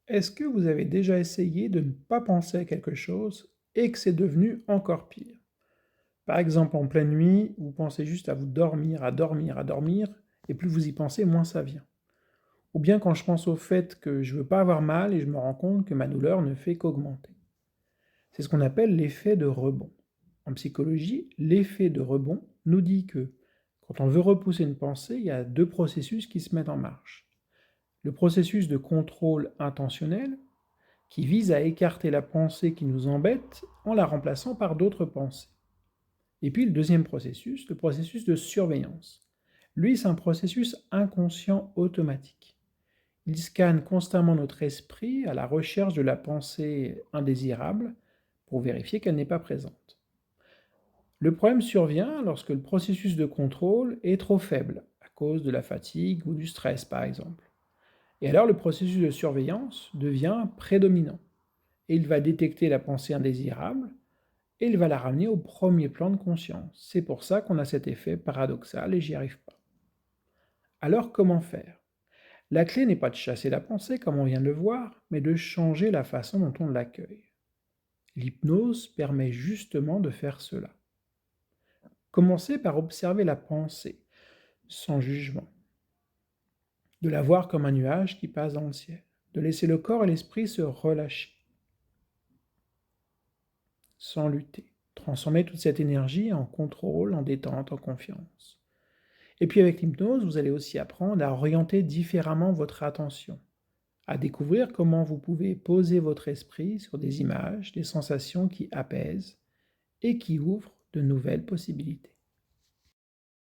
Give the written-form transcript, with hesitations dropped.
Est-ce que vous avez déjà essayé de ne pas penser à quelque chose et que c'est devenu encore pire? Par exemple, en pleine nuit, vous pensez juste à vous dormir, à dormir, à dormir, et plus vous y pensez, moins ça vient. Ou bien quand je pense au fait que je veux pas avoir mal et je me rends compte que ma douleur ne fait qu'augmenter. C'est ce qu'on appelle l'effet de rebond. En psychologie, l'effet de rebond nous dit que quand on veut repousser une pensée, il y a deux processus qui se mettent en marche. Le processus de contrôle intentionnel, qui vise à écarter la pensée qui nous embête en la remplaçant par d'autres pensées. Et puis le deuxième processus, le processus de surveillance. Lui, c'est un processus inconscient automatique. Il scanne constamment notre esprit à la recherche de la pensée indésirable pour vérifier qu'elle n'est pas présente. Le problème survient lorsque le processus de contrôle est trop faible, à cause de la fatigue ou du stress par exemple. Et alors le processus de surveillance devient prédominant. Et il va détecter la pensée indésirable et il va la ramener au premier plan de conscience. C'est pour ça qu'on a cet effet paradoxal et j'y arrive pas. Alors comment faire? La clé n'est pas de chasser la pensée comme on vient de le voir, mais de changer la façon dont on l'accueille. L'hypnose permet justement de faire cela. Commencez par observer la pensée, sans jugement, de la voir comme un nuage qui passe dans le ciel, de laisser le corps et l'esprit se relâcher, sans lutter. Transformer toute cette énergie en contrôle, en détente, en confiance. Et puis avec l'hypnose, vous allez aussi apprendre à orienter différemment votre attention, à découvrir comment vous pouvez poser votre esprit sur des images, des sensations qui apaisent et qui ouvrent de nouvelles possibilités.